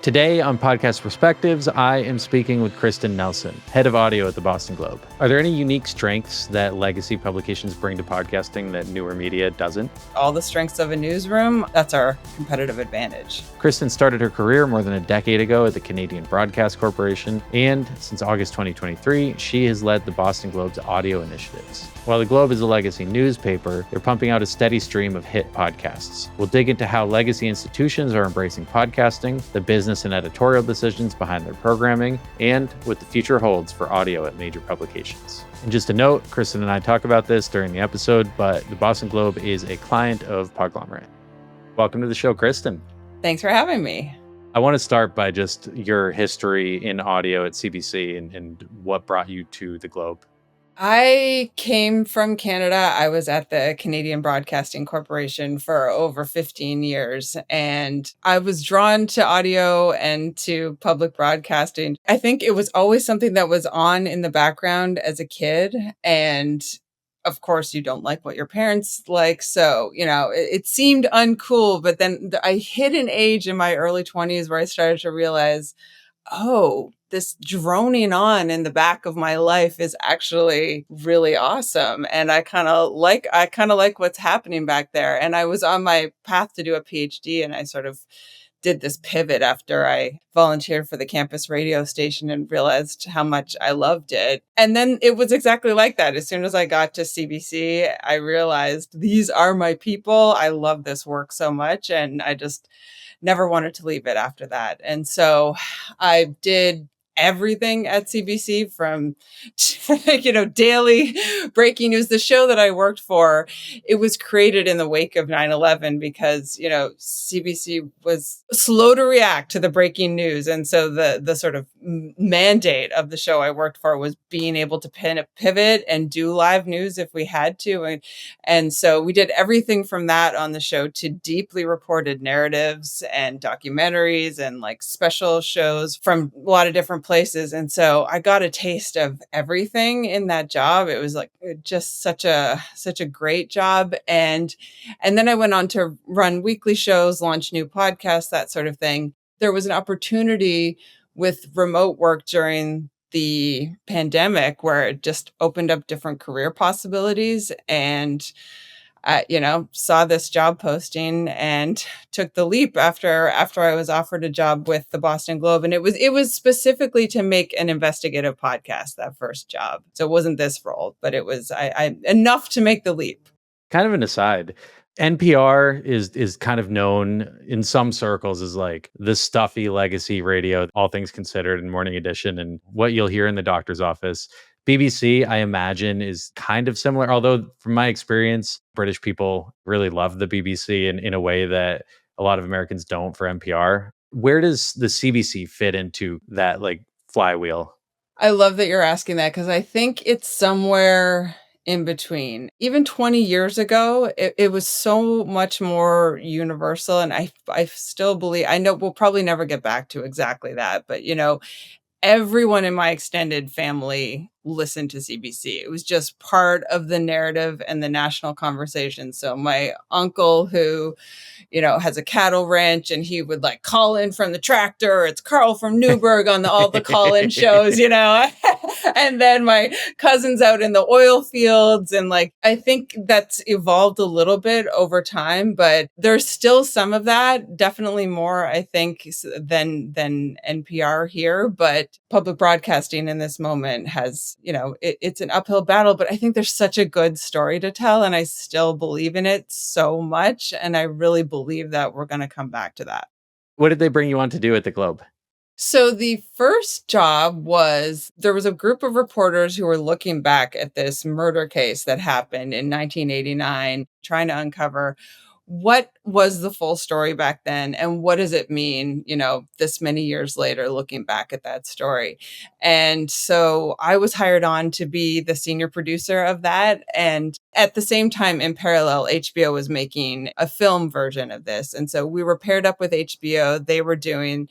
Today on Podcast Perspectives, I am speaking with Kristin Nelson, head of audio at the Boston Globe. Are there any unique strengths that legacy publications bring to podcasting that newer media doesn't? All the strengths of a newsroom, that's our competitive advantage. Kristin started her career more than a decade ago at the Canadian Broadcast Corporation, and since August 2023, she has led the Boston Globe's audio initiatives. While the Globe is a legacy newspaper, they're pumping out a steady stream of hit podcasts. We'll dig into how legacy institutions are embracing podcasting, the business and editorial decisions behind their programming, and what the future holds for audio at major publications. And just a note, Kristin and I talk about this during the episode, but the Boston Globe is a client of Podglomerate. Welcome to the show, Kristin. Thanks for having me. I want to start by just your history in audio at CBC and what brought you to the Globe. I came from Canada. I was at the Canadian Broadcasting Corporation for over 15 years, and I was drawn to audio and to public broadcasting. I think it was always something that was on in the background as a kid, and of course, you don't like what your parents like. So, it seemed uncool, but then I hit an age in my early 20s where I started to realize, oh, this droning on in the back of my life is actually really awesome. And I kind of like what's happening back there. And I was on my path to do a PhD, and I sort of did this pivot after I volunteered for the campus radio station and realized how much I loved it. And then it was exactly like that. As soon as I got to CBC, I realized these are my people. I love this work so much. And I just never wanted to leave it after that. And so I did everything at CBC from, daily breaking news. The show that I worked for, it was created in the wake of 9/11 because, CBC was slow to react to the breaking news. And so the sort of mandate of the show I worked for was being able to pivot and do live news if we had to. And so we did everything from that on the show to deeply reported narratives and documentaries and like special shows from a lot of different places. And so I got a taste of everything in that job. It was like just such a great job. And then I went on to run weekly shows, launch new podcasts, that sort of thing. There was an opportunity with remote work during the pandemic where it just opened up different career possibilities. And I, saw this job posting and took the leap after I was offered a job with the Boston Globe. And it was specifically to make an investigative podcast, that first job. So it wasn't this role, but it was I enough to make the leap. Kind of an aside, NPR is kind of known in some circles as like the stuffy legacy radio, all things considered, and Morning Edition, and what you'll hear in the doctor's office. BBC, I imagine, is kind of similar, although from my experience, British people really love the BBC in a way that a lot of Americans don't for NPR. Where does the CBC fit into that like flywheel? I love that you're asking that because I think it's somewhere in between. Even 20 years ago, it was so much more universal. And I still believe, I know we'll probably never get back to exactly that, but everyone in my extended family listened to CBC. It was just part of the narrative and the national conversation. So my uncle, who, has a cattle ranch, and he would like call in from the tractor. It's Carl from Newburgh on all the call-in shows, and then my cousins out in the oil fields. And like, I think that's evolved a little bit over time, but there's still some of that, definitely more, I think, than NPR here. But public broadcasting in this moment has, it's an uphill battle, but I think there's such a good story to tell, and I still believe in it so much. And I really believe that we're going to come back to that. What did they bring you on to do at the Globe? So the first job was, there was a group of reporters who were looking back at this murder case that happened in 1989, trying to uncover what was the full story back then and what does it mean, this many years later, looking back at that story. And so I was hired on to be the senior producer of that. And at the same time, in parallel, HBO was making a film version of this. And so we were paired up with HBO. They were doing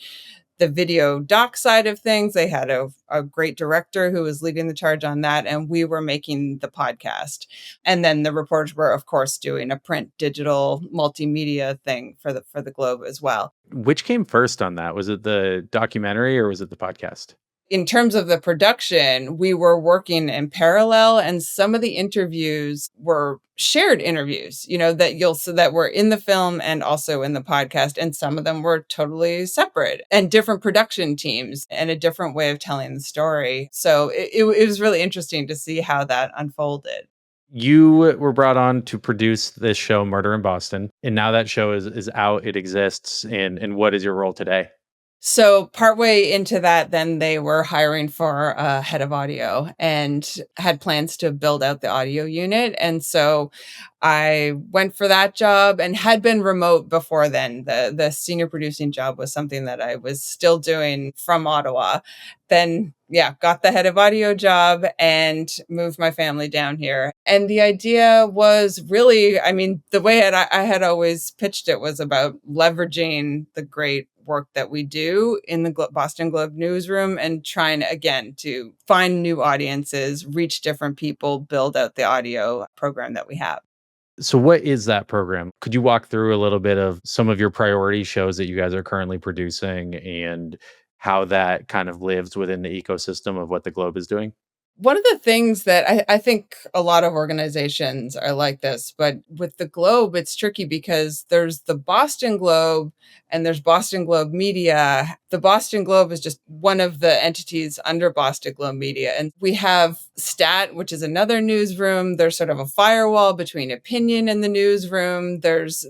the video doc side of things. They had a great director who was leading the charge on that, and we were making the podcast. And then the reporters were, of course, doing a print, digital, multimedia thing for the Globe as well. Which came first on that? Was it the documentary or was it the podcast? In terms of the production, we were working in parallel, and some of the interviews were shared interviews, that were in the film and also in the podcast. And some of them were totally separate and different production teams and a different way of telling the story. So it was really interesting to see how that unfolded. You were brought on to produce this show, Murder in Boston, and now that show is out, it exists. And what is your role today? So partway into that, then they were hiring for a head of audio and had plans to build out the audio unit. And so I went for that job and had been remote before then. The senior producing job was something that I was still doing from Ottawa. Then, yeah, got the head of audio job and moved my family down here. And the idea was really, I mean, the way I had always pitched it was about leveraging the great work that we do in the Boston Globe newsroom and trying again to find new audiences, reach different people, build out the audio program that we have. So what is that program? Could you walk through a little bit of some of your priority shows that you guys are currently producing and how that kind of lives within the ecosystem of what the Globe is doing? One of the things that I think a lot of organizations are like this, but with the Globe, it's tricky because there's the Boston Globe and there's Boston Globe Media. The Boston Globe is just one of the entities under Boston Globe Media. And we have Stat, which is another newsroom. There's sort of a firewall between opinion and the newsroom. There's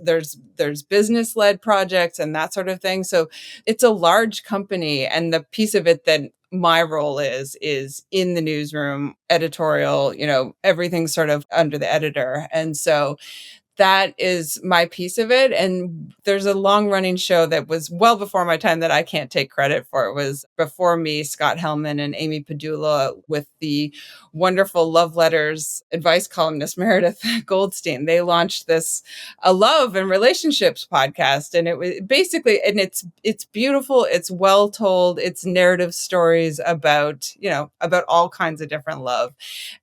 business-led projects and that sort of thing. So it's a large company, and the piece of it that my role is in the newsroom, editorial, everything sort of under the editor. And so that is my piece of it. And there's a long running show that was well before my time that I can't take credit for. It was before me, Scott Hellman and Amy Padula, with the wonderful love letters advice columnist Meredith Goldstein. They launched this a love and relationships podcast. And it was basically, and it's beautiful. It's well told. It's narrative stories about all kinds of different love.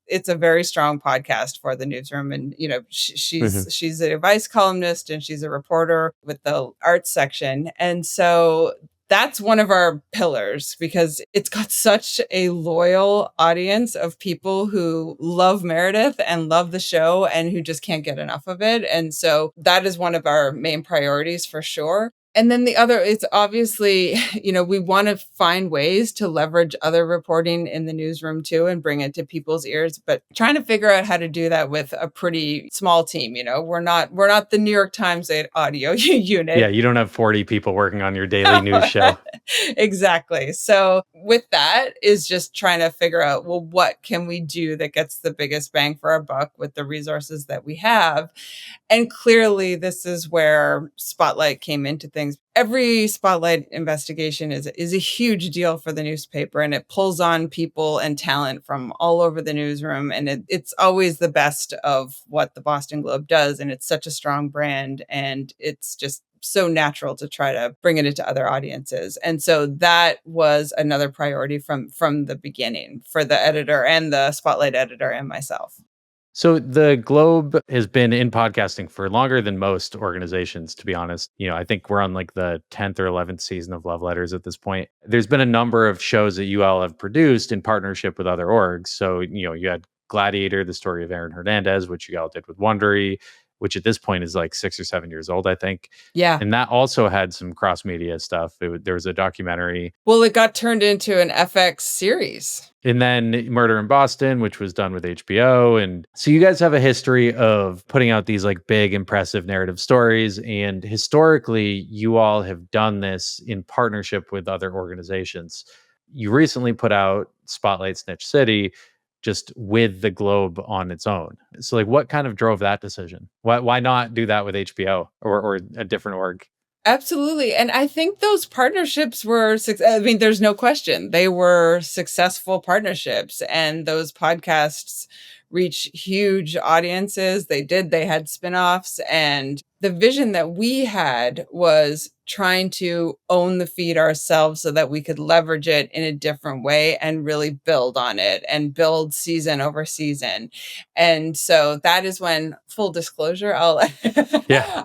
It's a very strong podcast for the newsroom. And, she's an advice columnist and she's a reporter with the arts section. And so that's one of our pillars because it's got such a loyal audience of people who love Meredith and love the show and who just can't get enough of it. And so that is one of our main priorities for sure. And then the other is obviously, we want to find ways to leverage other reporting in the newsroom too and bring it to people's ears, but trying to figure out how to do that with a pretty small team. We're not the New York Times audio unit. Yeah, you don't have 40 people working on your daily news show. Exactly. So with that is just trying to figure out, well, what can we do that gets the biggest bang for our buck with the resources that we have? And clearly, this is where Spotlight came into things. Every Spotlight investigation is a huge deal for the newspaper, and it pulls on people and talent from all over the newsroom. And it's always the best of what the Boston Globe does. And it's such a strong brand, and it's just so natural to try to bring it into other audiences. And so that was another priority from the beginning for the editor and the Spotlight editor and myself. So the Globe has been in podcasting for longer than most organizations, to be honest. I think we're on like the 10th or 11th season of Love Letters at this point. There's been a number of shows that you all have produced in partnership with other orgs. So, you had Gladiator, the story of Aaron Hernandez, which you all did with Wondery, which at this point is like 6 or 7 years old, I think. Yeah. And that also had some cross-media stuff. There was a documentary. Well, it got turned into an FX series. And then Murder in Boston, which was done with HBO. And so you guys have a history of putting out these like big, impressive narrative stories. And historically, you all have done this in partnership with other organizations. You recently put out Spotlight Snitch City just with the Globe on its own. So like what kind of drove that decision? Why not do that with HBO or a different org? Absolutely. And I think those partnerships were, there's no question. They were successful partnerships, and those podcasts reach huge audiences. They had spinoffs, and The vision that we had was trying to own the feed ourselves so that we could leverage it in a different way and really build on it and build season over season. And so that is when, full disclosure, I'll, Yeah.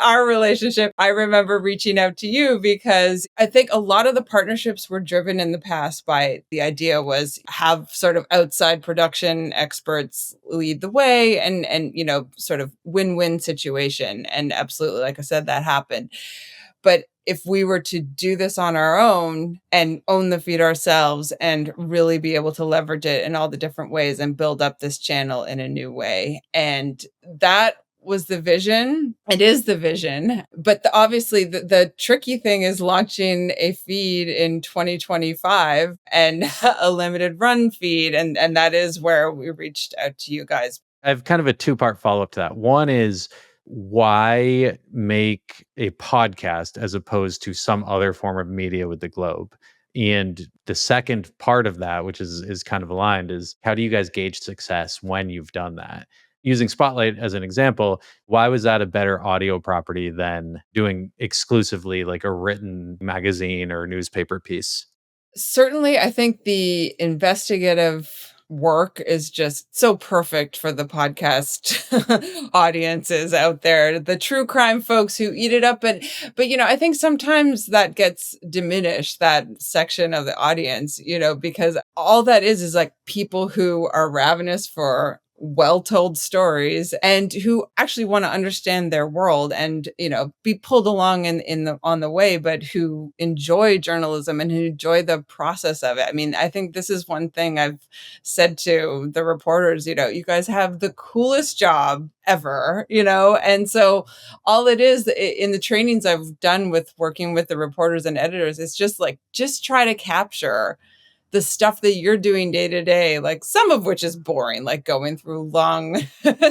our relationship, I remember reaching out to you because I think a lot of the partnerships were driven in the past by the idea was have sort of outside production experts lead the way and sort of win-win situation. And absolutely, like I said, that happened. But if we were to do this on our own and own the feed ourselves and really be able to leverage it in all the different ways and build up this channel in a new way. And that was the vision. It is the vision. But obviously, the tricky thing is launching a feed in 2025 and a limited run feed. And that is where we reached out to you guys. I have kind of a two-part follow-up to that. One is, why make a podcast as opposed to some other form of media with the Globe? And the second part of that, which is kind of aligned, is how do you guys gauge success when you've done that? Using Spotlight as an example, why was that a better audio property than doing exclusively like a written magazine or newspaper piece? Certainly, I think the investigative work is just so perfect for the podcast audiences out there, the true crime folks who eat it up. But I think sometimes that gets diminished, that section of the audience, because all that is like people who are ravenous for well-told stories and who actually want to understand their world and be pulled along in the on the way, but who enjoy journalism and who enjoy the process of it. I mean, I think this is one thing I've said to the reporters, you guys have the coolest job ever, and so all it is in the trainings I've done with working with the reporters and editors, it's just try to capture the stuff that you're doing day to day, like some of which is boring, like going through long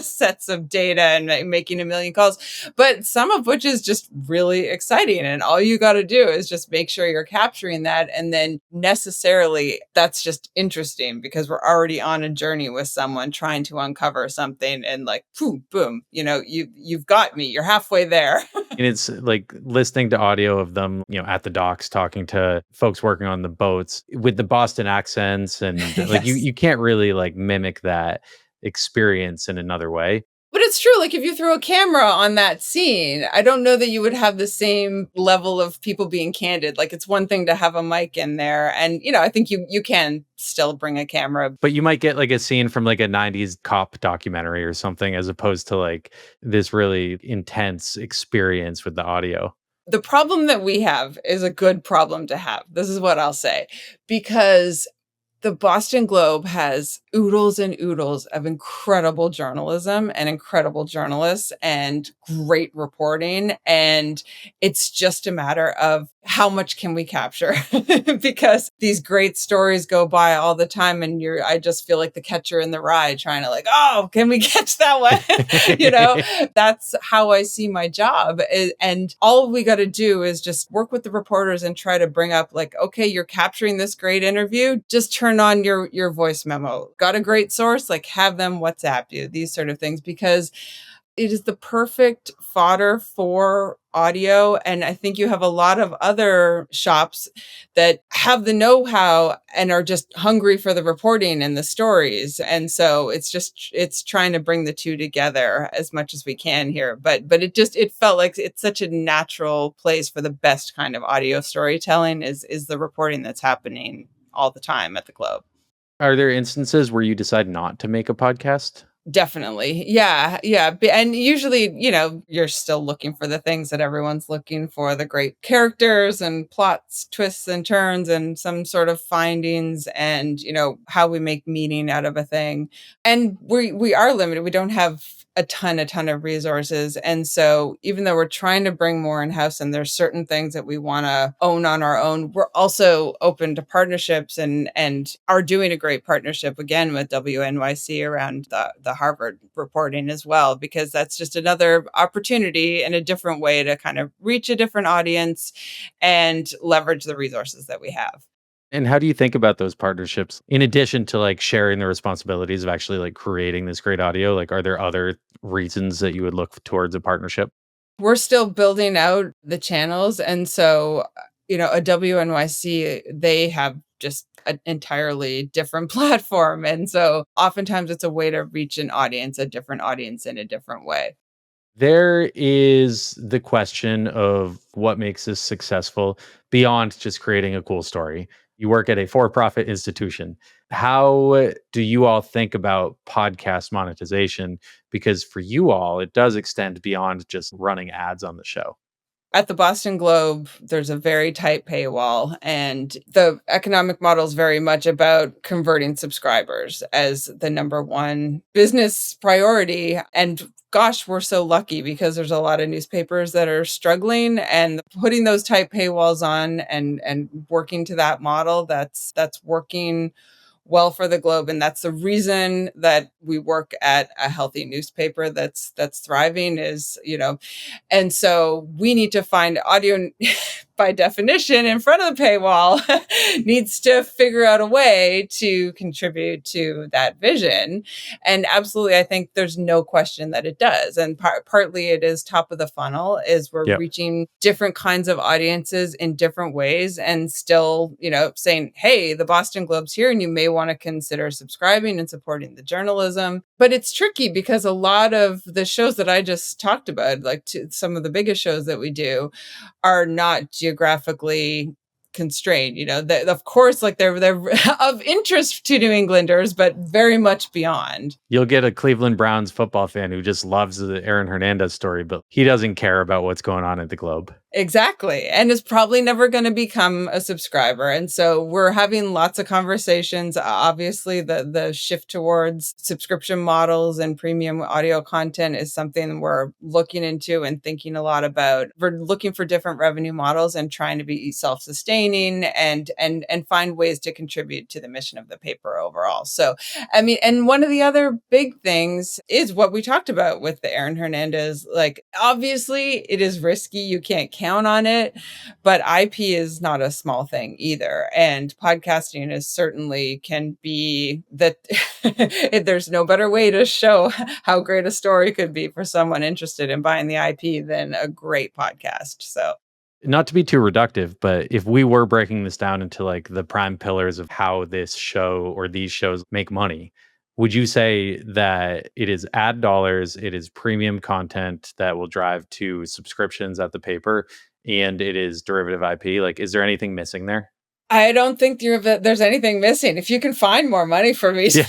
sets of data and making a million calls, but some of which is just really exciting. And all you got to do is just make sure you're capturing that. And then necessarily that's just interesting because we're already on a journey with someone trying to uncover something and like, boom, you've got me, you're halfway there. And it's like listening to audio of them, at the docks talking to folks working on the boats with the Boston accents and like you Yes. you can't really like mimic that experience in another way. But it's true, like, if you threw a camera on that scene, I don't know that you would have the same level of people being candid. Like, it's one thing to have a mic in there, and, I think you can still bring a camera. But you might get like a scene from like a 90s cop documentary or something as opposed to like this really intense experience with the audio. The problem that we have is a good problem to have. This is what I'll say, because the Boston Globe has oodles and oodles of incredible journalism and incredible journalists and great reporting. And it's just a matter of how much can we capture because these great stories go by all the time. And I just feel like the catcher in the rye trying to like, oh, can we catch that one? That's how I see my job. And all we got to do is just work with the reporters and try to bring up like, okay, you're capturing this great interview. Just turn on your voice memo. Got a great source? Like have them WhatsApp you, these sort of things, because it is the perfect fodder for audio. And I think you have a lot of other shops that have the know-how and are just hungry for the reporting and the stories. And so it's trying to bring the two together as much as we can here. But it felt like it's such a natural place for the best kind of audio storytelling is the reporting that's happening all the time at the Globe. Are there instances where you decide not to make a podcast? Definitely. Yeah. Yeah. And usually, you're still looking for the things that everyone's looking for, the great characters and plots, twists and turns and some sort of findings and, how we make meaning out of a thing. And we are limited. We don't have a ton of resources. And so even though we're trying to bring more in-house and there's certain things that we want to own on our own, we're also open to partnerships and are doing a great partnership again with WNYC around the Harvard reporting as well, because that's just another opportunity in a different way to kind of reach a different audience and leverage the resources that we have. And how do you think about those partnerships in addition to like sharing the responsibilities of actually like creating this great audio? Like, are there other reasons that you would look towards a partnership? We're still building out the channels, and so, a WNYC, they have just an entirely different platform, and so oftentimes it's a way to reach an audience, a different audience in a different way. There is the question of what makes this successful beyond just creating a cool story. You work at a for profit institution. How do you all think about podcast monetization? Because for you all, it does extend beyond just running ads on the show. At the Boston Globe, there's a very tight paywall, and the economic model is very much about converting subscribers as the number one business priority. And gosh, we're so lucky because there's a lot of newspapers that are struggling, and putting those tight paywalls on and working to that model, that's working well for the Globe, and that's the reason that we work at a healthy newspaper that's thriving, is, and so we need to find audio by definition in front of the paywall needs to figure out a way to contribute to that vision. And absolutely, I think there's no question that it does. And partly it is top of the funnel, is we're Yep. reaching different kinds of audiences in different ways, and still, saying, hey, the Boston Globe's here and you may want to consider subscribing and supporting the journalism. But it's tricky because a lot of the shows that I just talked about, like some of the biggest shows that we do, are not geographically constrained. Of course, like they're of interest to New Englanders, but very much beyond. You'll get a Cleveland Browns football fan who just loves the Aaron Hernandez story, but he doesn't care about what's going on at the Globe. Exactly. And is probably never going to become a subscriber. And so we're having lots of conversations. Obviously, the shift towards subscription models and premium audio content is something we're looking into and thinking a lot about. We're looking for different revenue models and trying to be self-sustaining and find ways to contribute to the mission of the paper overall. So, I mean, and one of the other big things is what we talked about with the Aaron Hernandez. Like, obviously, it is risky. You can't count on it, but IP is not a small thing either. And podcasting is certainly can be that there's no better way to show how great a story could be for someone interested in buying the IP than a great podcast. So, Not to be too reductive, but if we were breaking this down into like the prime pillars of how this show or these shows make money, would you say that it is ad dollars, it is premium content that will drive to subscriptions at the paper, and it is derivative IP? Like, is there anything missing there? I don't think there's anything missing. If you can find more money for me. Yeah.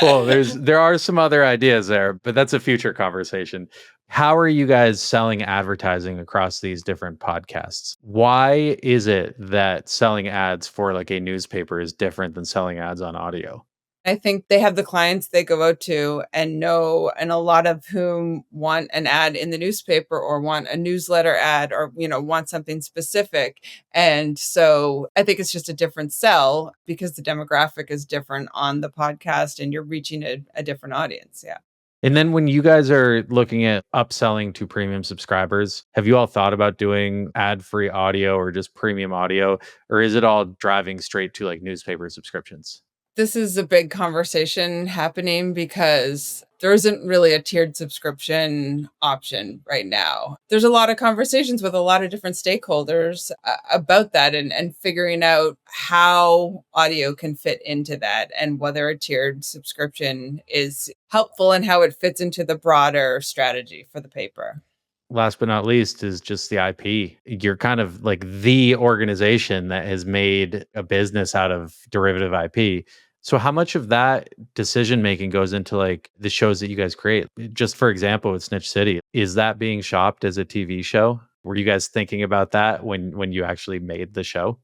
Well, there are some other ideas there, but that's a future conversation. How are you guys selling advertising across these different podcasts? Why is it that selling ads for like a newspaper is different than selling ads on audio? I think they have the clients they go out to and know, and a lot of whom want an ad in the newspaper or want a newsletter ad or, want something specific. And so I think it's just a different sell because the demographic is different on the podcast and you're reaching a different audience. Yeah. And then when you guys are looking at upselling to premium subscribers, have you all thought about doing ad-free audio or just premium audio, or is it all driving straight to like newspaper subscriptions? This is a big conversation happening because there isn't really a tiered subscription option right now. There's a lot of conversations with a lot of different stakeholders about that and figuring out how audio can fit into that and whether a tiered subscription is helpful and how it fits into the broader strategy for the paper. Last but not least is just the IP. You're kind of like the organization that has made a business out of derivative IP. So how much of that decision making goes into like the shows that you guys create? Just for example, with Snitch City, is that being shopped as a TV show? Were you guys thinking about that when you actually made the show?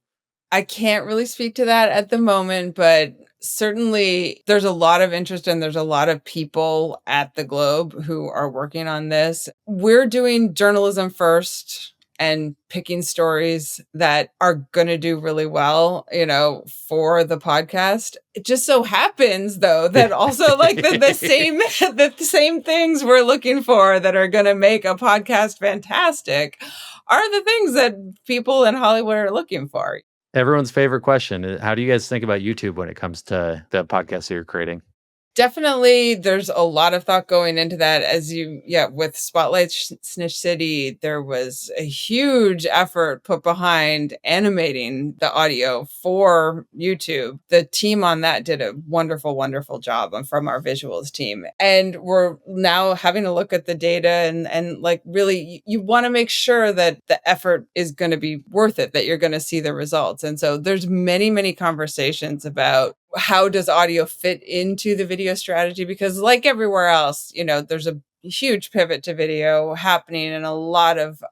I can't really speak to that at the moment, but certainly there's a lot of interest and there's a lot of people at the Globe who are working on this. We're doing journalism first and picking stories that are going to do really well, for the podcast. It just so happens though that also like the same the same things we're looking for that are going to make a podcast fantastic are the things that people in Hollywood are looking for. Everyone's favorite question. How do you guys think about YouTube when it comes to the podcast that you're creating? Definitely, there's a lot of thought going into that with Spotlight Snitch City, there was a huge effort put behind animating the audio for YouTube. The team on that did a wonderful, wonderful job from our visuals team. And we're now having a look at the data and like really you want to make sure that the effort is going to be worth it, that you're going to see the results. And so there's many, many conversations about how does audio fit into the video strategy? Because like everywhere else, there's a huge pivot to video happening and a lot of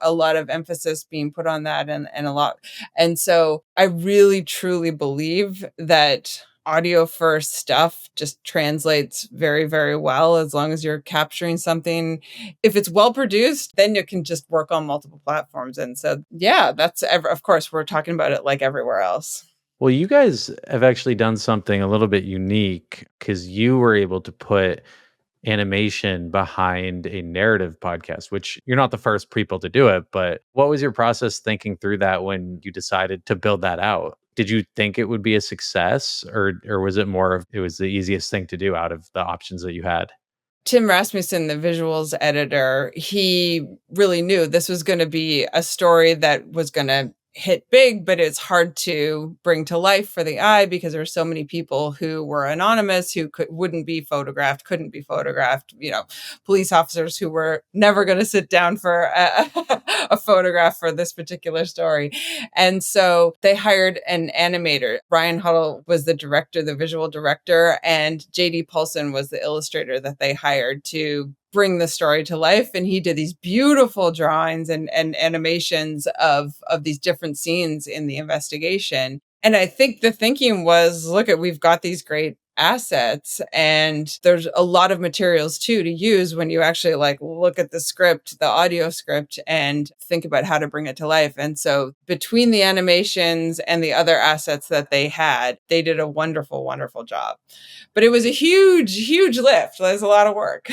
emphasis being put on that and a lot. And so I really truly believe that audio first stuff just translates very, very well as long as you're capturing something. If it's well produced, then you can just work on multiple platforms. And so, yeah, of course, we're talking about it like everywhere else. Well, you guys have actually done something a little bit unique because you were able to put animation behind a narrative podcast, which you're not the first people to do it. But what was your process thinking through that when you decided to build that out? Did you think it would be a success, or was it more of it was the easiest thing to do out of the options that you had? Tim Rasmussen, the visuals editor, he really knew this was going to be a story that was going to hit big, but it's hard to bring to life for the eye because there are so many people who were anonymous who wouldn't be photographed, couldn't be photographed, police officers who were never going to sit down for a photograph for this particular story. And so they hired an animator. Brian Huddle was the director, the visual director, and JD Paulson was the illustrator that they hired to bring the story to life. And he did these beautiful drawings and animations of these different scenes in the investigation. And I think the thinking was, we've got these great assets and there's a lot of materials too to use when you actually like look at the script, the audio script, and think about how to bring it to life. And so between the animations and the other assets that they had, they did a wonderful, wonderful job. But it was a huge, huge lift. There's a lot of work.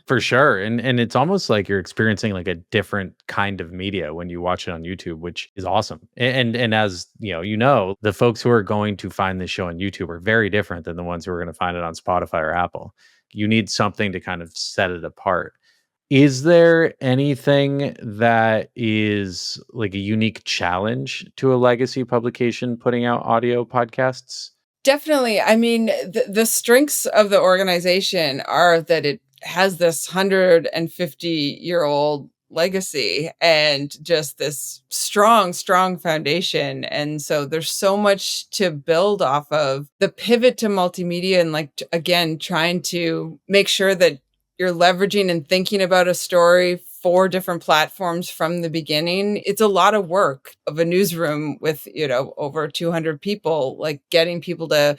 For sure. And it's almost like you're experiencing like a different kind of media when you watch it on YouTube, which is awesome. And as the folks who are going to find this show on YouTube are very different than the ones who are going to find it on Spotify or Apple. You need something to kind of set it apart. Is there anything that is like a unique challenge to a legacy publication putting out audio podcasts? Definitely. I mean, the strengths of the organization are that it has this 150-year-old legacy and just this strong, strong foundation. And so there's so much to build off of. The pivot to multimedia and again, trying to make sure that you're leveraging and thinking about a story for different platforms from the beginning. It's a lot of work of a newsroom with, over 200 people, like getting people to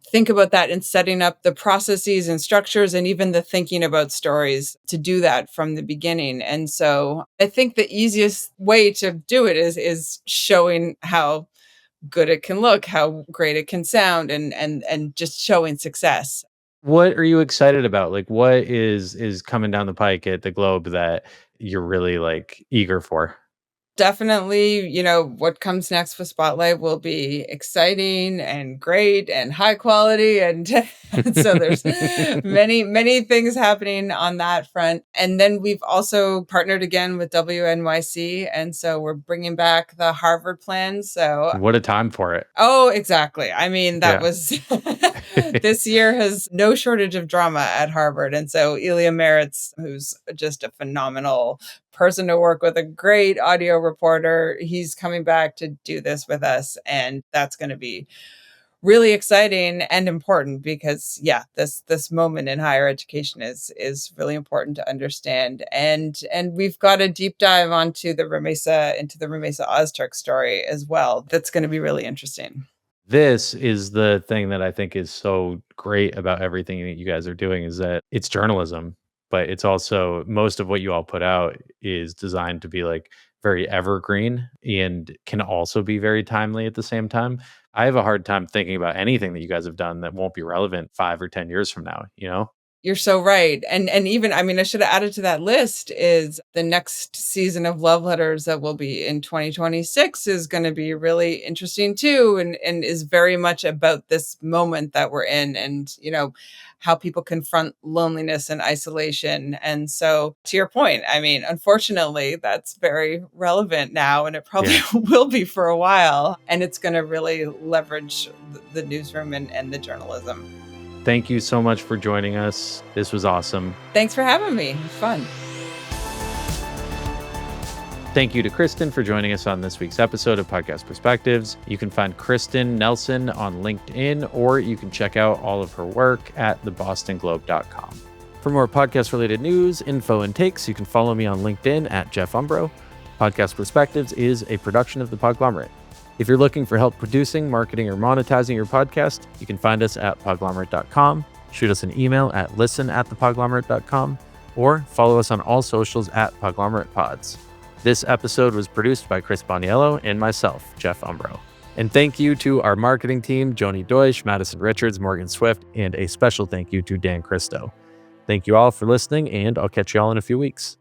think about that and setting up the processes and structures and even the thinking about stories to do that from the beginning. And so I think the easiest way to do it is showing how good it can look, how great it can sound, and just showing success. What are you excited about? Like what is coming down the pike at the Globe that you're really like eager for? Definitely, what comes next with Spotlight will be exciting and great and high quality. And so there's many, many things happening on that front. And then we've also partnered again with WNYC. And so we're bringing back the Harvard plan. So, What a time for it. oh, exactly. I mean, that Yeah. was this year has no shortage of drama at Harvard. And so Elia Merritt's, who's just a phenomenal person to work with, a great audio reporter. He's coming back to do this with us. And that's going to be really exciting and important because this moment in higher education is really important to understand. And we've got a deep dive into the Ramesa Ozturk story as well. That's going to be really interesting. This is the thing that I think is so great about everything that you guys are doing is that it's journalism, but it's also most of what you all put out is designed to be like very evergreen and can also be very timely at the same time. I have a hard time thinking about anything that you guys have done that won't be relevant 5 or 10 years from now, you know? You're so right. And even, I mean, I should have added to that list is the next season of Love Letters that will be in 2026 is going to be really interesting too, and is very much about this moment that we're in, and how people confront loneliness and isolation. And so, to your point, I mean, unfortunately, that's very relevant now, and it probably Yeah. will be for a while. And it's going to really leverage the newsroom and the journalism. Thank you so much for joining us. This was awesome. Thanks for having me. Fun. Thank you to Kristin for joining us on this week's episode of Podcast Perspectives. You can find Kristin Nelson on LinkedIn, or you can check out all of her work at thebostonglobe.com. For more podcast-related news, info, and takes, you can follow me on LinkedIn at Jeff Umbro. Podcast Perspectives is a production of the Podglomerate. If you're looking for help producing, marketing, or monetizing your podcast, you can find us at podglomerate.com, shoot us an email at listen@thepodglomerate.com, or follow us on all socials at PodglomeratepOds. This episode was produced by Chris Boniello and myself, Jeff Umbro. And thank you to our marketing team, Joni Deutsch, Madison Richards, Morgan Swift, and a special thank you to Dan Christo. Thank you all for listening, and I'll catch you all in a few weeks.